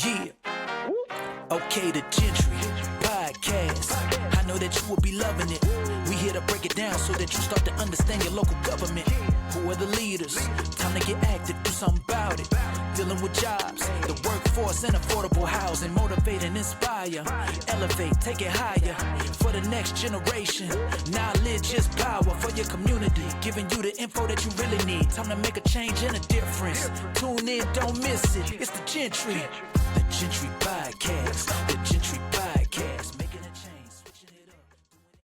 Yeah. Okay, the Gentry Podcast. I know that you will be loving it. We here to break it down so that you start to understand your local government. Who are the leaders? Time to get active, do something about it. Dealing with jobs, the workforce, and affordable housing. Motivate and inspire. Elevate, take it higher. For the next generation. Knowledge is power for your community. Giving you the info that you really need. Time to make a change and a difference. Tune in, don't miss it. It's the Gentry. The Gentry Podcast. The Gentry Podcast. Making a change, switching it up.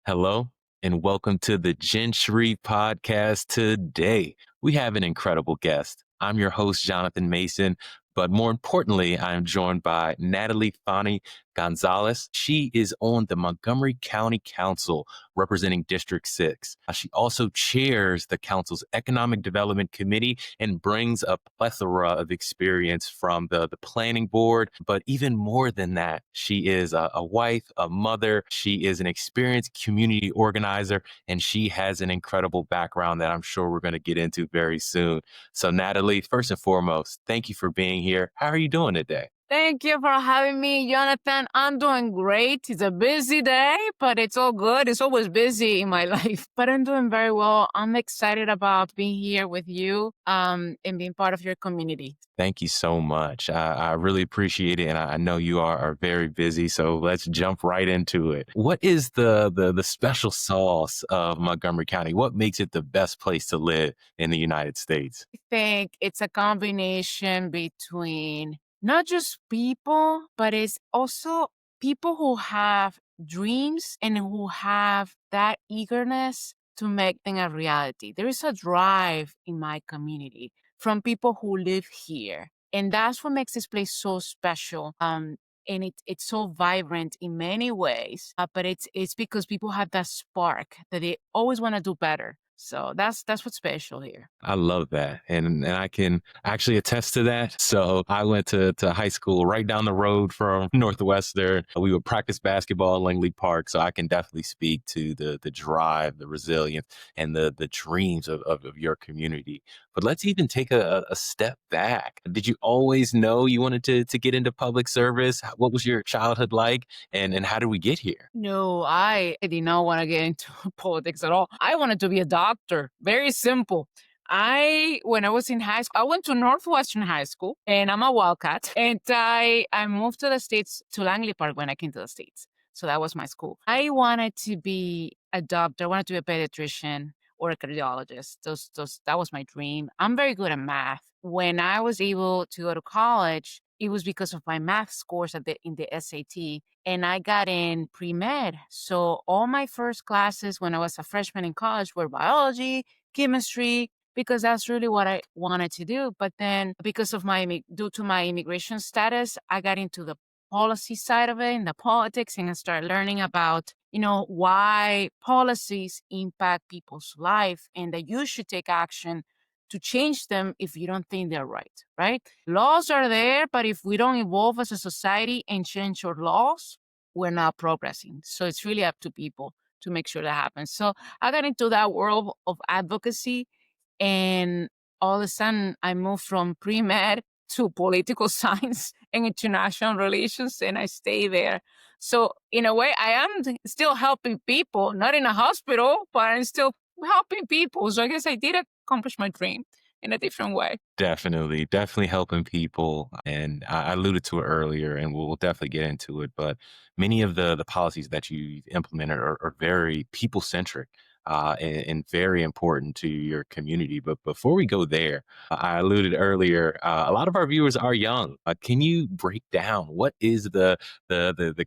Hello, and welcome to the Jentry Podcast. Today, we have an incredible guest. I'm your host, Jonathan Mason, but more importantly, I am joined by Natali Fani-González. She is on the Montgomery County Council representing District 6. She also chairs the council's Economic Development Committee and brings a plethora of experience from the planning board. But even more than that, she is a wife, a mother. She is an experienced community organizer, and she has an incredible background that I'm sure we're going to get into very soon. So Natali, first and foremost, thank you for being here. How are you doing today? Thank you for having me, Jonathan. I'm doing great. It's a busy day, but it's all good. It's always busy in my life, but I'm doing very well. I'm excited about being here with you and being part of your community. Thank you so much. I really appreciate it. And I know you are very busy. So let's jump right into it. What is the special sauce of Montgomery County? What makes it the best place to live in the United States? I think it's a combination between not just people, but it's also people who have dreams and who have that eagerness to make them a reality. There is a drive in my community from people who live here. And that's what makes this place so special. And it's so vibrant in many ways, but it's because people have that spark that they always want to do better. So that's what's special here. I love that. And I can actually attest to that. So I went to high school right down the road from Northwestern. We would practice basketball at Langley Park. So I can definitely speak to the drive, the resilience, and the dreams of your community. But let's even take a step back. Did you always know you wanted to get into public service? What was your childhood like? And how did we get here? No, I did not want to get into politics at all. I wanted to be a doctor. Very simple. When I was in high school, I went to Northwestern High School, and I'm a Wildcat. And I moved to the States, to Langley Park when I came to the States. So that was my school. I wanted to be a doctor. I wanted to be a pediatrician or a cardiologist. That was my dream. I'm very good at math. When I was able to go to college, it was because of my math scores in the SAT, and I got in pre-med. So all my first classes when I was a freshman in college were biology, chemistry, because that's really what I wanted to do. But then due to my immigration status, I got into the policy side of it and the politics, and I started learning about, why policies impact people's life and that you should take action to change them if you don't think they're right? Laws are there, but if we don't evolve as a society and change our laws, we're not progressing. So it's really up to people to make sure that happens. So I got into that world of advocacy, and all of a sudden I moved from pre-med to political science and international relations, and I stay there. So in a way, I am still helping people, not in a hospital, but I'm still helping people. So I guess I did accomplish my dream in a different way. Definitely helping people. And I alluded to it earlier, and we'll definitely get into it. But many of the policies that you've implemented are very people-centric. And very important to your community. But before we go there, I alluded earlier, a lot of our viewers are young. Can you break down what is the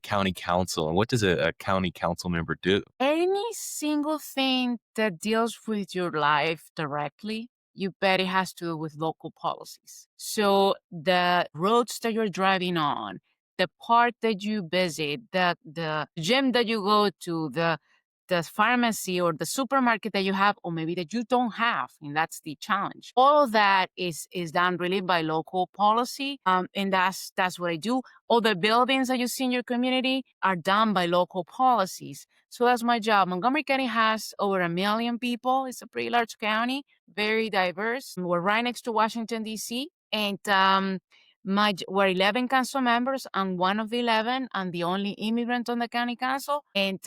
county council, and what does a county council member do? Any single thing that deals with your life directly, you bet it has to do with local policies. So the roads that you're driving on, the park that you visit, the gym that you go to, the pharmacy or the supermarket that you have, or maybe that you don't have, and that's the challenge. All of that is done really by local policy, and that's what I do. All the buildings that you see in your community are done by local policies. So that's my job. Montgomery County has over 1 million people. It's a pretty large county, very diverse. We're right next to Washington, D.C., and We're 11 council members. I'm one of the 11. I'm the only immigrant on the county council. And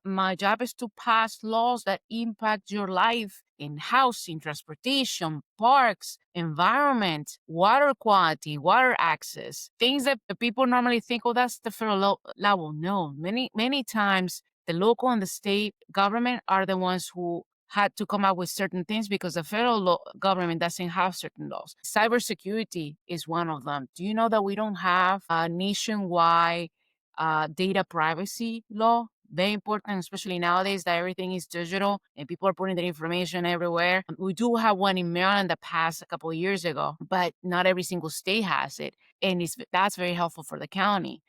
my job is to pass laws that impact your life in housing, transportation, parks, environment, water quality, water access, things that the people normally think, oh, that's the federal level. No, many times the local and the state government are the ones who had to come up with certain things because the federal government doesn't have certain laws. Cybersecurity is one of them. Do you know that we don't have a nationwide data privacy law? Very important, especially nowadays that everything is digital and people are putting their information everywhere. We do have one in Maryland that passed a couple of years ago, but not every single state has it. And that's very helpful for the county.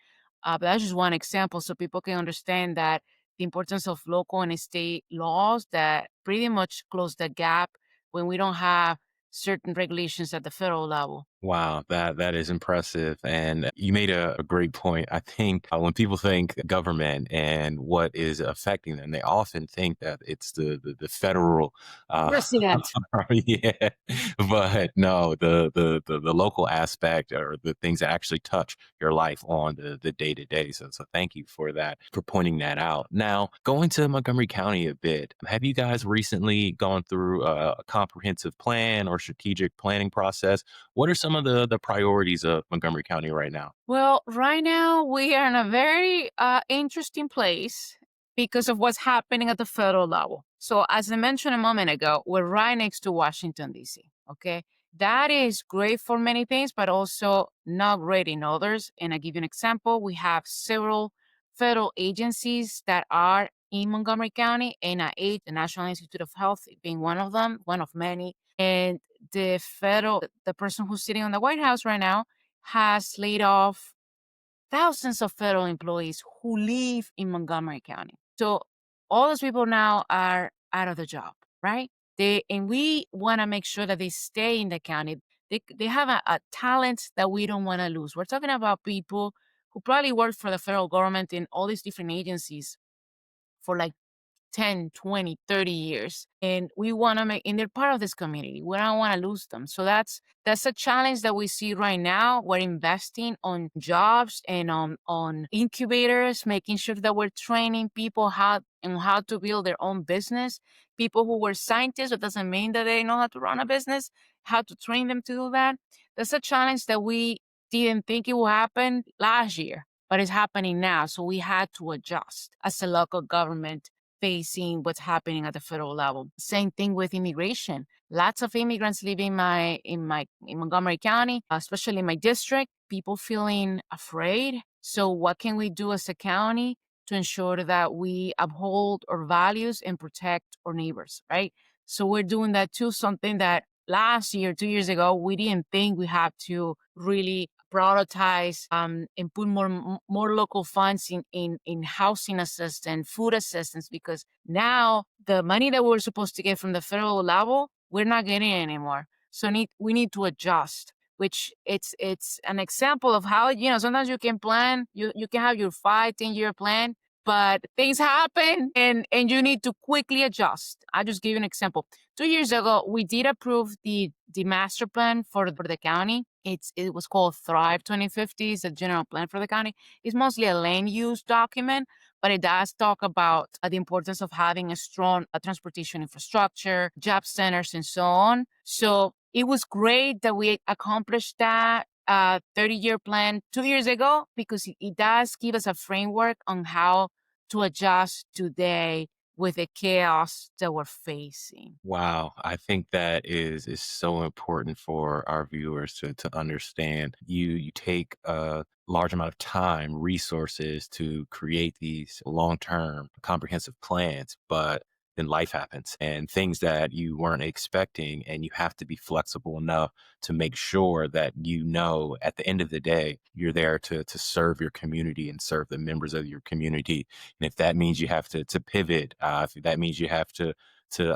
But that's just one example so people can understand that the importance of local and state laws that pretty much close the gap when we don't have certain regulations at the federal level. Wow, that is impressive. And you made a great point. I think when people think government and what is affecting them, they often think that it's the federal President. yeah. But no, the local aspect or the things that actually touch your life on the day to day. So thank you for that, for pointing that out. Now, going to Montgomery County a bit, have you guys recently gone through a comprehensive plan or strategic planning process? What are some of the priorities of Montgomery County right now? Well, right now we are in a very interesting place because of what's happening at the federal level. So, as I mentioned a moment ago, we're right next to Washington, D.C. Okay. That is great for many things, but also not great in others. And I'll give you an example. We have several federal agencies that are in Montgomery County, NIH, the National Institute of Health being one of them, one of many. And the person who's sitting on the White House right now has laid off thousands of federal employees who live in Montgomery County. So all those people now are out of the job, right? And we want to make sure that they stay in the county. They have a talent that we don't want to lose. We're talking about people who probably work for the federal government in all these different agencies for like 10, 20, 30 years. And we want to and they're part of this community. We don't want to lose them. So that's a challenge that we see right now. We're investing on jobs and on incubators, making sure that we're training people how to build their own business. People who were scientists, it doesn't mean that they know how to run a business, how to train them to do that. That's a challenge that we didn't think it would happen last year, but it's happening now. So we had to adjust as a local government facing what's happening at the federal level. Same thing with immigration. Lots of immigrants live in Montgomery County, especially in my district, people feeling afraid. So what can we do as a county to ensure that we uphold our values and protect our neighbors, right? So we're doing that too, something that last year, 2 years ago, we didn't think we had to really prioritize and put more local funds in housing assistance, food assistance, because now the money that we're supposed to get from the federal level, we're not getting it anymore. So we need to adjust, which it's an example of how, sometimes you can plan, you can have your 5-10 year plan, but things happen and you need to quickly adjust. I'll just give you an example. 2 years ago, we did approve the master plan for the county. It was called Thrive 2050. It's a general plan for the county. It's mostly a land use document, but it does talk about the importance of having a strong transportation infrastructure, job centers, and so on. So it was great that we accomplished that 30-year plan 2 years ago, because it does give us a framework on how to adjust today with the chaos that we're facing. Wow, I think that is so important for our viewers to understand. You take a large amount of time, resources to create these long-term comprehensive plans, but then life happens and things that you weren't expecting, and you have to be flexible enough to make sure that at the end of the day, you're there to serve your community and serve the members of your community. And if that means you have to pivot, if that means you have to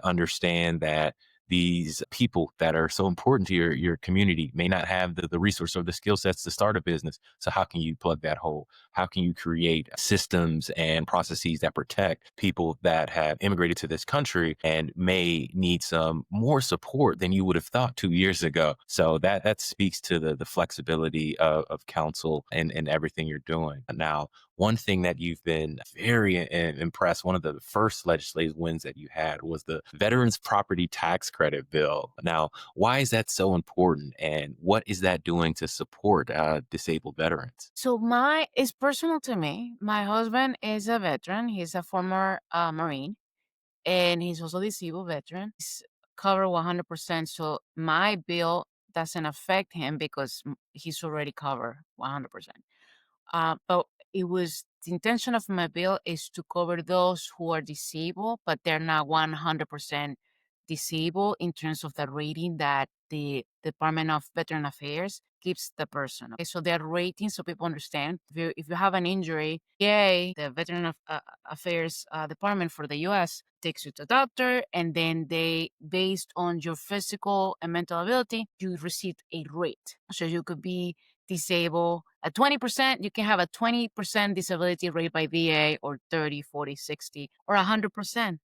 understand that these people that are so important to your community may not have the resource or the skill sets to start a business. So how can you plug that hole? How can you create systems and processes that protect people that have immigrated to this country and may need some more support than you would have thought 2 years ago? So that speaks to the flexibility of council and everything you're doing. Now, one thing that you've been very impressed, one of the first legislative wins that you had was the Veterans Property Tax Credit Bill. Now, why is that so important, and what is that doing to support disabled veterans? So it's personal to me. My husband is a veteran. He's a former Marine, and he's also a disabled veteran. He's covered 100%. So my bill doesn't affect him because he's already covered 100%. But the intention of my bill is to cover those who are disabled, but they're not 100% disabled in terms of the rating that the Department of Veteran Affairs gives the person. Okay, so they're ratings so people understand. If you have an injury, yay, the Veteran Affairs Department for the U.S. takes you to a doctor, and then they, based on your physical and mental ability, you receive a rate. So you could be disabled at 20%, you can have a 20% disability rate by VA, or 30, 40, 60, or 100%.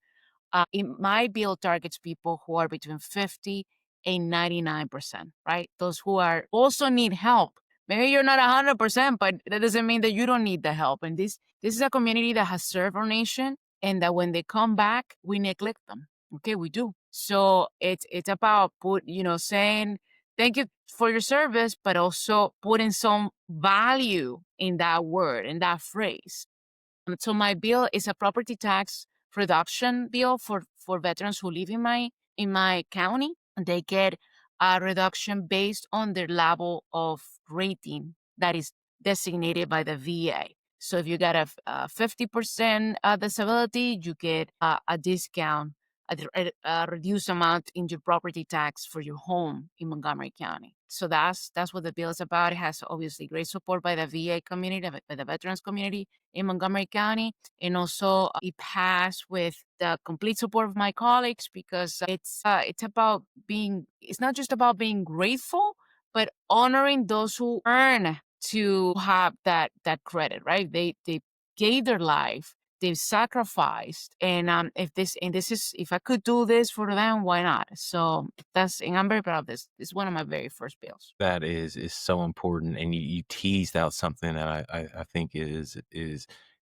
My bill targets people who are between 50 and 99%, right? Those who are also need help. Maybe you're not 100%, but that doesn't mean that you don't need the help. And this is a community that has served our nation, and that when they come back, we neglect them. Okay, we do. So it's about saying thank you for your service, but also putting some value in that word, in that phrase. So my bill is a property tax reduction bill for veterans who live in my county. They get a reduction based on their level of rating that is designated by the VA. So if you got a 50% disability, you get a discount, a reduced amount in your property tax for your home in Montgomery County. So that's what the bill is about. It has obviously great support by the VA community, by the veterans community in Montgomery County. And also it passed with the complete support of my colleagues, because it's not just about being grateful, but honoring those who earn to have that credit, right? They gave their life, they've sacrificed, and if I could do this for them, why not? So and I'm very proud of this. This is one of my very first bills. That is so important, and you teased out something that I think is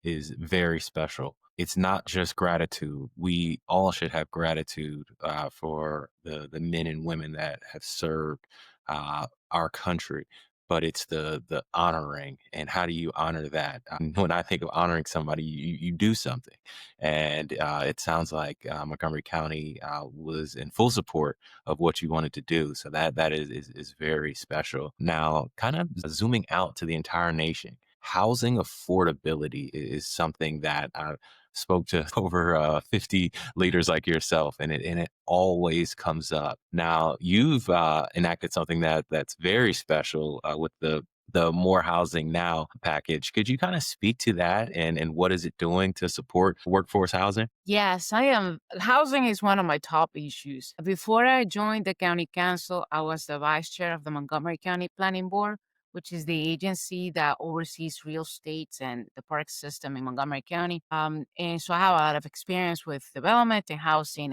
very special. It's not just gratitude. We all should have gratitude for the men and women that have served our country, but it's the honoring, and how do you honor that? When I think of honoring somebody, you do something, and it sounds like Montgomery County was in full support of what you wanted to do. So that is very special. Now, kind of zooming out to the entire nation, housing affordability is something that I spoke to over 50 leaders like yourself, and it always comes up. Now, you've enacted something that's very special with the More Housing Now package. Could you kind of speak to that, and what is it doing to support workforce housing? Yes, I am. Housing is one of my top issues. Before I joined the county council, I was the vice chair of the Montgomery County Planning Board, which is the agency that oversees real estate and the park system in Montgomery County. And so I have a lot of experience with development and housing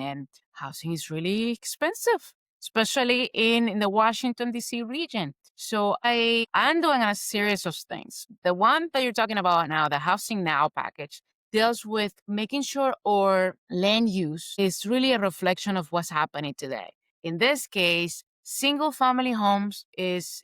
is really expensive, especially in the Washington, D.C. region. So I'm doing a series of things. The one that you're talking about now, the Housing Now package, deals with making sure our land use is really a reflection of what's happening today. In this case, single family homes is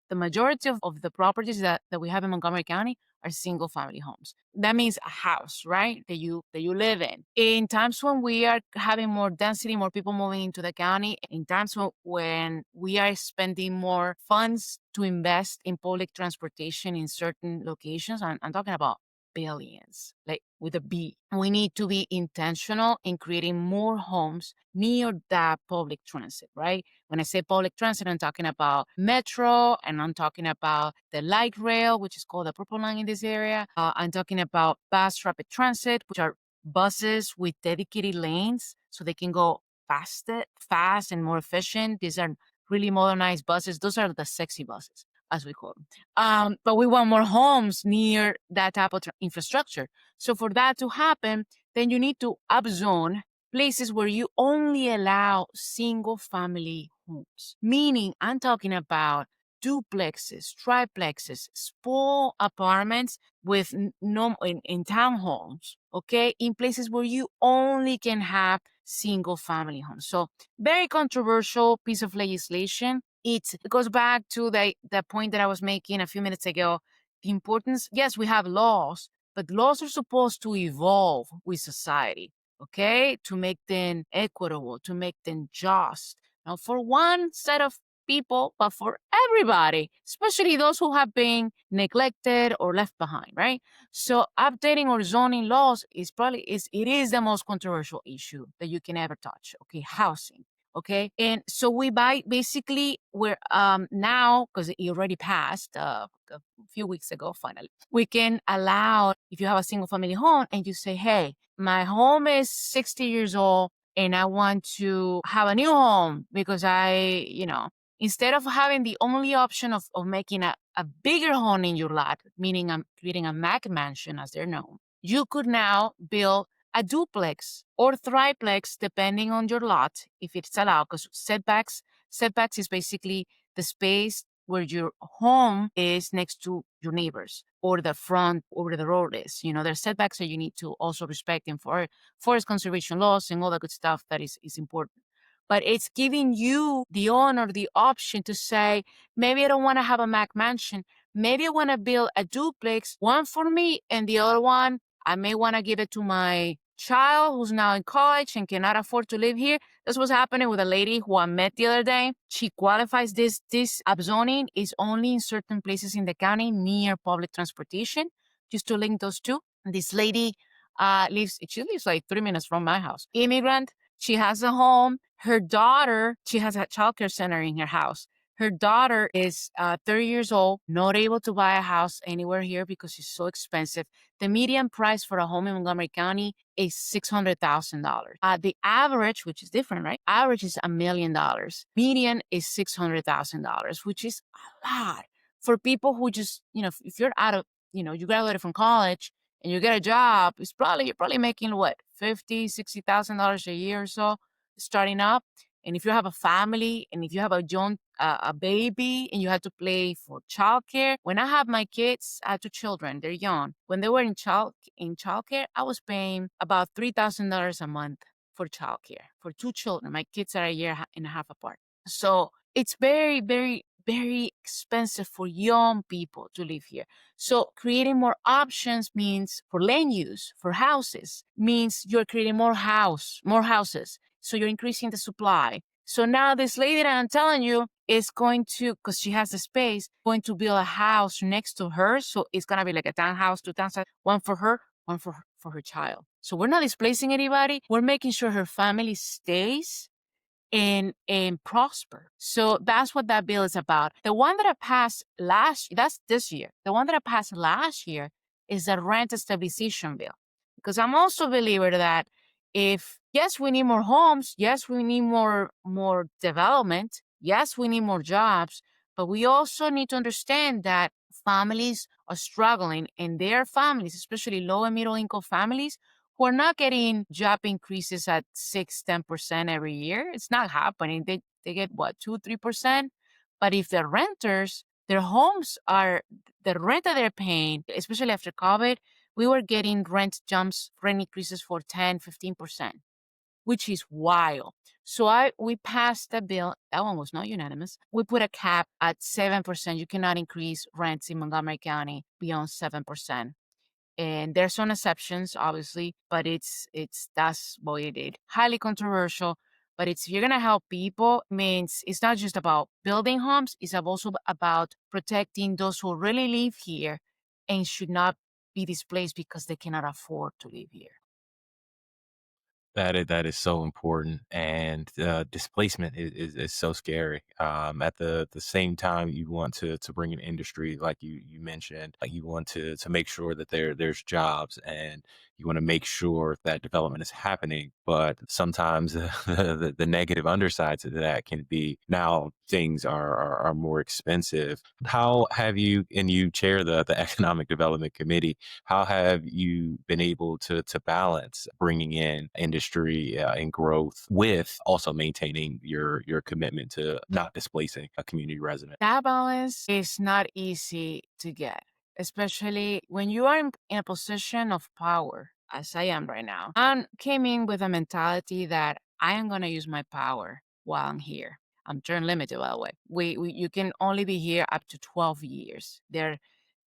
the majority of the properties that we have in Montgomery County are single family homes. That means a house, right? That you live in. In times when we are having more density, more people moving into the county, in times when we are spending more funds to invest in public transportation in certain locations, I'm talking about billions, like with a B. We need to be intentional in creating more homes near that public transit, right? When I say public transit, I'm talking about metro, and I'm talking about the light rail, which is called the Purple Line in this area. I'm talking about bus rapid transit, which are buses with dedicated lanes so they can go fast and more efficient. These are really modernized buses. Those are the sexy buses, as we call them. But we want more homes near that type of infrastructure. So for that to happen, then you need to upzone places where you only allow single family homes. Meaning, I'm talking about duplexes, triplexes, small apartments with no in townhomes, okay, in places where you only can have single family homes. So very controversial piece of legislation. It goes back to the point that I was making a few minutes ago. The importance, yes, we have laws, but laws are supposed to evolve with society, okay, to make them equitable, to make them just. Now, for one set of people, but for everybody, especially those who have been neglected or left behind, right? So updating or zoning laws it is the most controversial issue that you can ever touch. Okay, housing. Okay, and so we're now, because it already passed a few weeks ago, finally we can allow, if you have a single family home and you say, hey, my home is 60 years old and I want to have a new home because instead of having the only option of making a bigger home in your lot, meaning I'm creating a Mac mansion as they're known, you could now build a duplex or triplex depending on your lot, if it's allowed, because setbacks is basically the space where your home is next to your neighbors or the front or the road is. There's setbacks that you need to also respect in forest conservation laws and all the good stuff that is important. But it's giving you the honor, the option to say, maybe I don't want to have a Mac mansion. Maybe I want to build a duplex, one for me and the other one, I may want to give it to my child who's now in college and cannot afford to live here. That's what's happening with a lady who I met the other day. She qualifies this upzoning is only in certain places in the county near public transportation. Just to link those two. This lady lives like 3 minutes from my house. Immigrant. She has a home. Her daughter, she has a childcare center in her house. Her daughter is 30 years old, not able to buy a house anywhere here because it's so expensive. The median price for a home in Montgomery County is $600,000. The average, which is different, right? Average is $1 million. Median is $600,000, which is a lot for people who just, if you're out of, you graduated from college and you get a job, you're probably making what, $50,000, $60,000 a year or so starting up. And if you have a family and if you have a baby and you have to pay for childcare. When I have my kids, I have 2 children, they're young. When they were in childcare, I was paying about $3,000 a month for childcare for 2 children. My kids are a year and a half apart. So it's very, very, very expensive for young people to live here. So creating more options means for land use, for houses, means you're creating more houses. So you're increasing the supply. So now this lady that I'm telling you is going to, because she has the space, going to build a house next to her. So it's going to be like a townhouse, 2 townhouses, one for her, one for her child. So we're not displacing anybody. We're making sure her family stays and prosper. So that's what that bill is about. The one that I passed that's this year. The one that I passed last year is the rent stabilization bill. Because I'm also a believer that yes, we need more homes. Yes, we need more development. Yes, we need more jobs. But we also need to understand that families are struggling, and their families, especially low and middle income families, who are not getting job increases at 6-10% every year. It's not happening. They get what, 2-3%? But if they're renters, their homes are the rent that they're paying, especially after COVID, we were getting rent increases for 10-15%, which is wild. So we passed a bill. That one was not unanimous. We put a cap at 7%. You cannot increase rents in Montgomery County beyond 7%. And there's some exceptions, obviously, but that's what we did. Highly controversial, but if you're gonna help people, means it's not just about building homes, it's also about protecting those who really live here and should not be displaced because they cannot afford to live here. That is so important, and displacement is so scary. At the same time, you want to bring an industry like you mentioned, like you want to make sure that there's jobs, and you want to make sure that development is happening. But sometimes the negative undersides to that can be now things are more expensive. How have you, and you chair the Economic Development Committee, how have you been able to balance bringing in industry and growth with also maintaining your commitment to not displacing a community resident? That balance is not easy to get, especially when you are in a position of power, as I am right now. I came in with a mentality that I am going to use my power while I'm here. I'm term limited, by the way. You can only be here up to 12 years.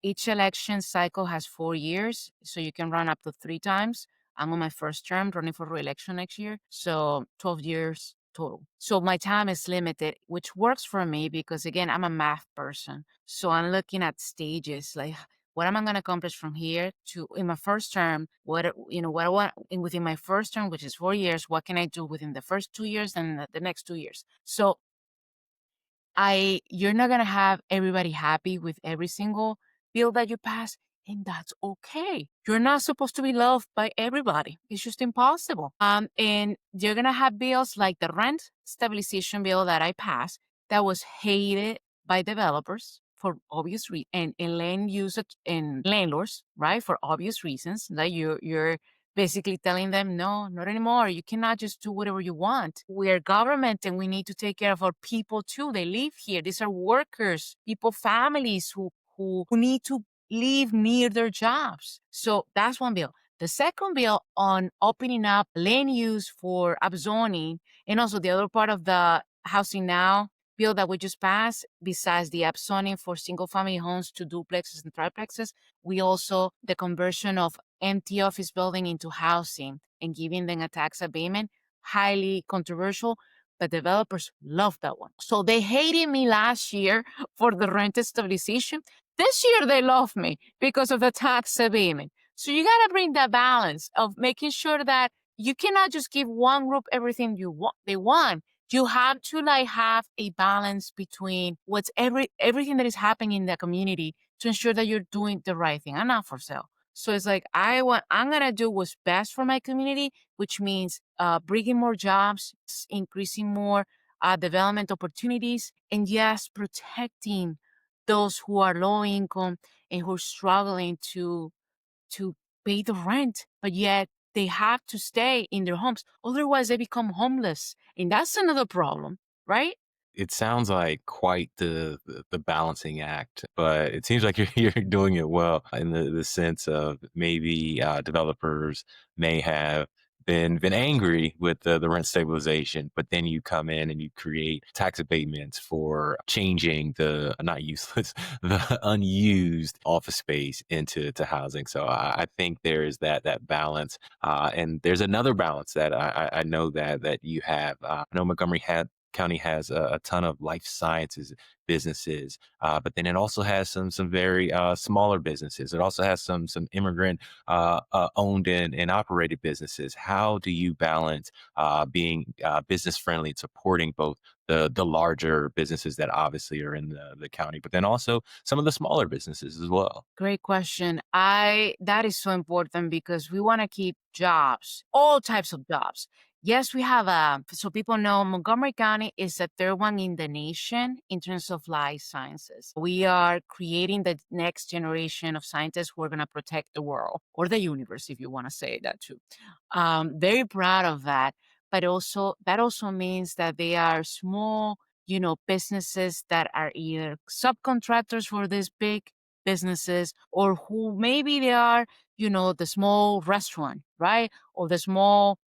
Each election cycle has 4 years, so you can run up to 3 times. I'm on my first term, running for re-election next year, so 12 years total. So my time is limited, which works for me because, again, I'm a math person. So I'm looking at stages, like what am I going to accomplish from here to in my first term? What I want within my first term, which is 4 years. What can I do within the first 2 years and the next 2 years? So you're not gonna have everybody happy with every single bill that you pass, and that's okay. You're not supposed to be loved by everybody. It's just impossible. And you're gonna have bills like the rent stabilization bill that I passed that was hated by developers for obvious reasons, and land use and landlords, right, for obvious reasons. That you're basically telling them, no, not anymore. You cannot just do whatever you want. We are government and we need to take care of our people too. They live here. These are workers, people, families who need to live near their jobs. So that's one bill. The second bill on opening up land use for upzoning, and also the other part of the Housing Now bill that we just passed, besides the upzoning for single family homes to duplexes and triplexes, we also the conversion of empty office building into housing and giving them a tax abatement. Highly controversial, but developers love that one. So they hated me last year for the rent stabilization. This year they love me because of the tax abatement. So you got to bring that balance of making sure that you cannot just give one group everything they want. You have to have a balance between everything that is happening in the community to ensure that you're doing the right thing. I'm not for sale. So it's like I'm gonna do what's best for my community, which means bringing more jobs, increasing more development opportunities, and yes, protecting those who are low income and who are struggling to pay the rent, but yet they have to stay in their homes. Otherwise, they become homeless, and that's another problem, right? It sounds like quite the balancing act, but it seems like you're doing it well in the sense of maybe developers may have been angry with the rent stabilization, but then you come in and you create tax abatements for changing the not useless, the unused office space into housing. So I think there is that balance, and there's another balance that I know that you have. I know Montgomery County has a ton of life sciences businesses, but then it also has some very smaller businesses. It also has some immigrant owned and operated businesses. How do you balance being business friendly and supporting both the larger businesses that obviously are in the county, but then also some of the smaller businesses as well? Great question. That is so important because we want to keep jobs, all types of jobs. Yes, we have so people know Montgomery County is the third one in the nation in terms of life sciences. We are creating the next generation of scientists who are going to protect the world or the universe, if you want to say that too. Very proud of that. But that also means that they are small, businesses that are either subcontractors for these big businesses, or who maybe they are, the small restaurant, right? Or the small,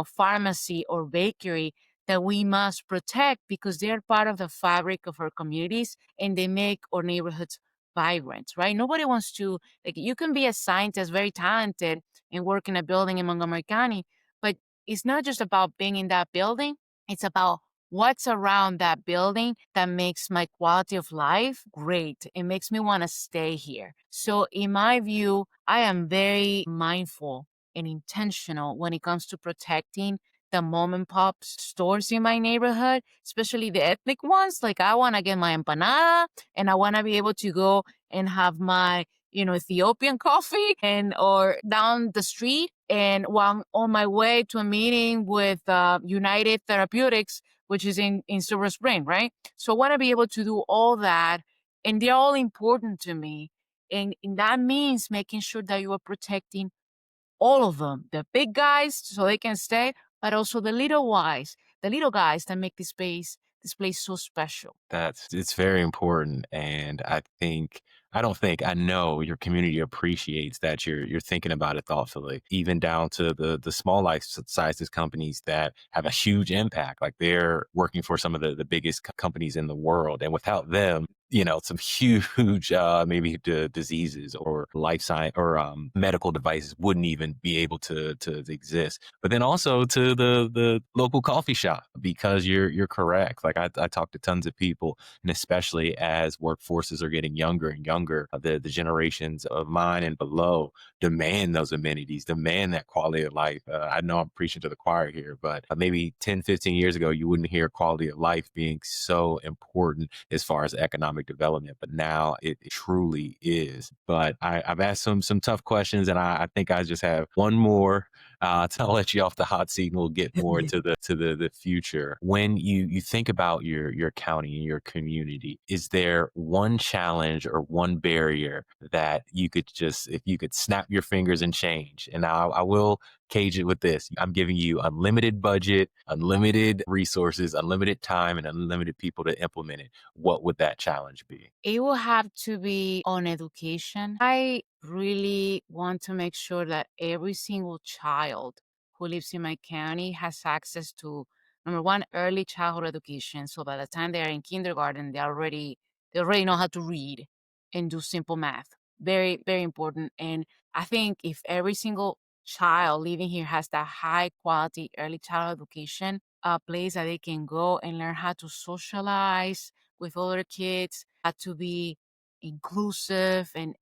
pharmacy or bakery that we must protect because they are part of the fabric of our communities and they make our neighborhoods vibrant, right? Nobody wants to, like, you can be a scientist, very talented, and work in a building in Montgomery County, but it's not just about being in that building. It's about what's around that building that makes my quality of life great. It makes me want to stay here. So in my view, I am very mindful and intentional when it comes to protecting the mom and pop stores in my neighborhood, especially the ethnic ones. Like I want to get my empanada and I want to be able to go and have my, Ethiopian coffee and or down the street. And while I'm on my way to a meeting with United Therapeutics, which is in Silver Spring, right? So I want to be able to do all that. And they're all important to me. And that means making sure that you are protecting all of them, the big guys, so they can stay, but also the little guys that make this place so special. It's very important, and I know your community appreciates that you're thinking about it thoughtfully, even down to the small life sizes companies that have a huge impact. Like they're working for some of the biggest companies in the world, and without them, some huge maybe diseases or life science or medical devices wouldn't even be able to exist. But then also to the local coffee shop, because you're correct. Like I talk to tons of people, and especially as workforces are getting younger and younger, the generations of mine and below demand those amenities, demand that quality of life. I know I'm preaching to the choir here, but maybe 10, 15 years ago, you wouldn't hear quality of life being so important as far as economic development, but now it truly is. But I've asked some tough questions, and I think I just have one more to let you off the hot seat, and we'll get more into the future. When you think about your county and your community, is there one challenge or one barrier that you could just, if you could snap your fingers and change? And I will cage it with this. I'm giving you unlimited budget, unlimited resources, unlimited time, and unlimited people to implement it. What would that challenge be? It will have to be on education. I really want to make sure that every single child who lives in my county has access to, number one, early childhood education. So by the time they are in kindergarten, they already know how to read and do simple math. Very, very important. And I think if every single child living here has that high quality early childhood education, a place that they can go and learn how to socialize with other kids, had to be inclusive and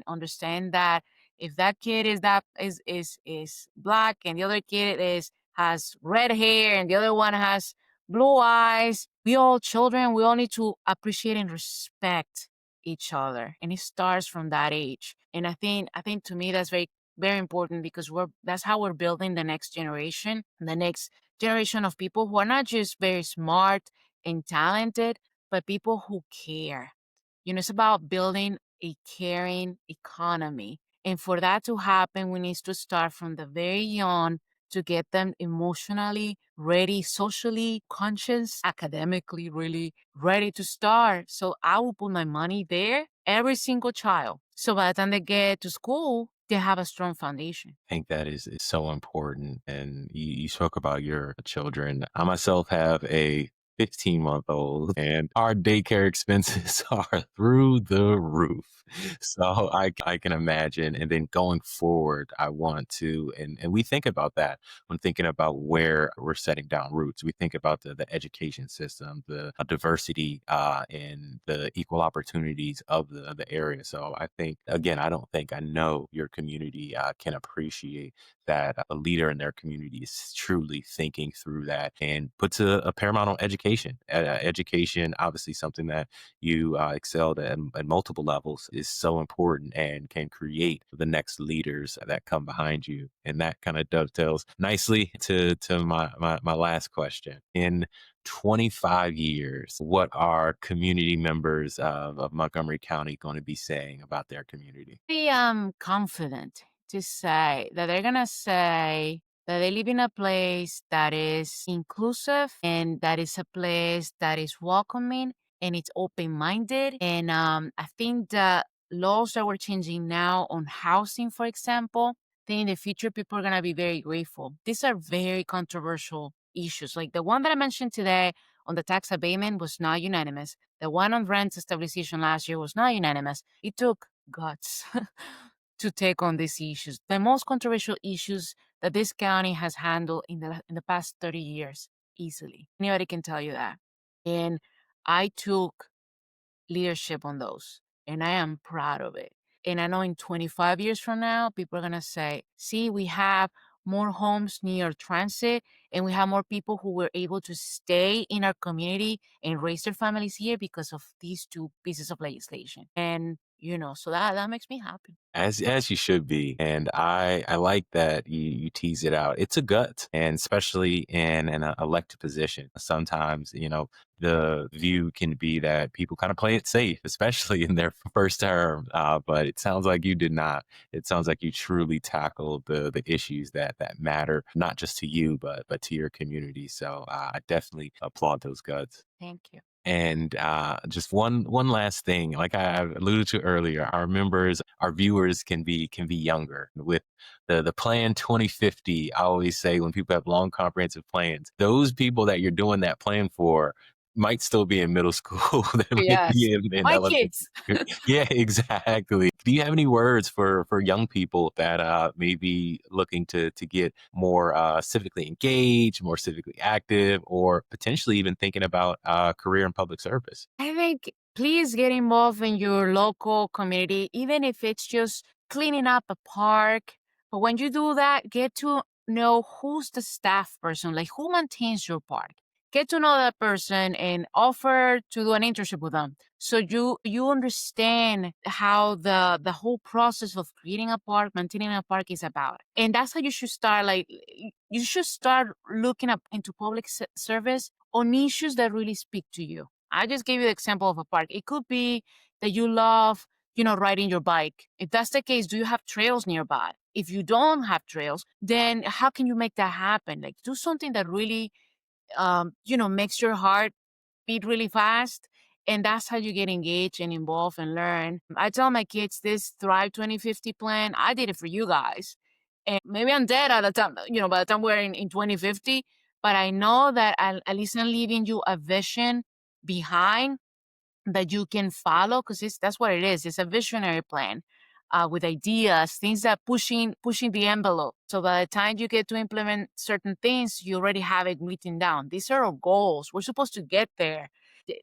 understand that if that kid is black and the other kid has red hair and the other one has blue eyes, we all children, we all need to appreciate and respect each other. And it starts from that age. And I think to me that's very, very important because that's how we're building the next generation of people who are not just very smart and talented, but people who care. It's about building a caring economy. And for that to happen, we need to start from the very young to get them emotionally ready, socially conscious, academically really ready to start. So I will put my money there, every single child. So by the time they get to school, they have a strong foundation. I think that is so important. And you spoke about your children. I myself have a 15-month-old, and our daycare expenses are through the roof. So I can imagine. And then going forward, I want to, and we think about that when thinking about where we're setting down roots. We think about the education system, the diversity and the equal opportunities of the area. So I think, again, I know your community can appreciate that a leader in their community is truly thinking through that and puts a paramount on education. Education, obviously, something that you excelled at multiple levels, is so important and can create the next leaders that come behind you. And that kind of dovetails nicely to my last question. In 25 years, what are community members of Montgomery County going to be saying about their community? I am confident to say that they're going to say that they live in a place that is inclusive and that is a place that is welcoming and it's open minded. And I think the laws that we're changing now on housing, for example, I think in the future people are going to be very grateful. These are very controversial issues. Like the one that I mentioned today on the tax abatement was not unanimous. The one on rent stabilization last year was not unanimous. It took guts to take on these issues, the most controversial issues that this county has handled in the past 30 years easily. Anybody can tell you that. And I took leadership on those, and I am proud of it. And I know in 25 years from now, people are going to say, see, we have more homes near transit, and we have more people who were able to stay in our community and raise their families here because of these two pieces of legislation. And, so that makes me happy. As you should be. And I like that you tease it out. It's a gut, and especially in an elected position. Sometimes, the view can be that people kind of play it safe, especially in their first term. But it sounds like you did not. It sounds like you truly tackled the issues that matter, not just to you, but to your community. So I definitely applaud those guts. Thank you. And just one last thing, like I alluded to earlier, our members, our viewers can be younger. With the plan 2050, I always say when people have long comprehensive plans, those people that you're doing that plan for might still be in middle school. They might Yes. be in My elementary kids. school. Yeah, exactly. Do you have any words for young people that may be looking to get more civically engaged, more civically active, or potentially even thinking about career in public service? I think please get involved in your local community, even if it's just cleaning up a park. But when you do that, get to know who's the staff person, like who maintains your park. Get to know that person and offer to do an internship with them. So you understand how the whole process of creating a park, maintaining a park is about. And that's how you should start. Like you should start looking up into public service on issues that really speak to you. I just gave you the example of a park. It could be that you love, riding your bike. If that's the case, do you have trails nearby? If you don't have trails, then how can you make that happen? Like do something that really, makes your heart beat really fast. And that's how you get engaged and involved and learn. I tell my kids this Thrive 2050 plan, I did it for you guys. And maybe I'm dead at the time, by the time we're in 2050, but I know that at least I'm leaving you a vision behind that you can follow because that's what it is. It's a visionary plan with ideas, things that pushing the envelope. So by the time you get to implement certain things, you already have it written down. These are our goals. We're supposed to get there.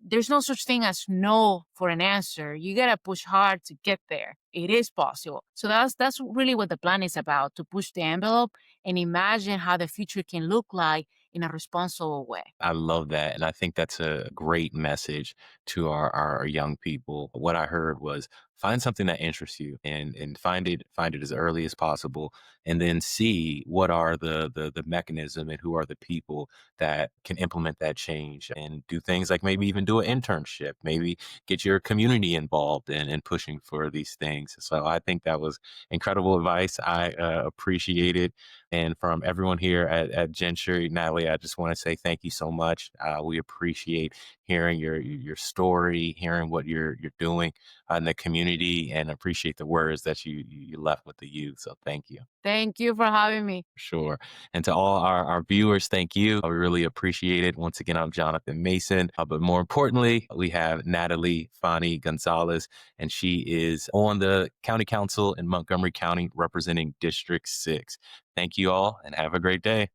There's no such thing as no for an answer. You gotta push hard to get there. It is possible. So that's really what the plan is about, to push the envelope and imagine how the future can look like in a responsible way. I love that. And I think that's a great message to our young people. What I heard was find something that interests you and find it as early as possible, and then see what are the mechanism and who are the people that can implement that change and do things like maybe even do an internship, maybe get your community involved in pushing for these things. So I think that was incredible advice. I appreciate it. And from everyone here at Gentry, Natalie, I just want to say thank you so much. We appreciate hearing your story, hearing what you're doing in the community, and appreciate the words that you left with the youth. So thank you. Thank you for having me. Sure. And to all our viewers, thank you. We really appreciate it. Once again, I'm Jonathan Mason. But more importantly, we have Natali Fani-González, and she is on the county council in Montgomery County representing District 6. Thank you all and have a great day.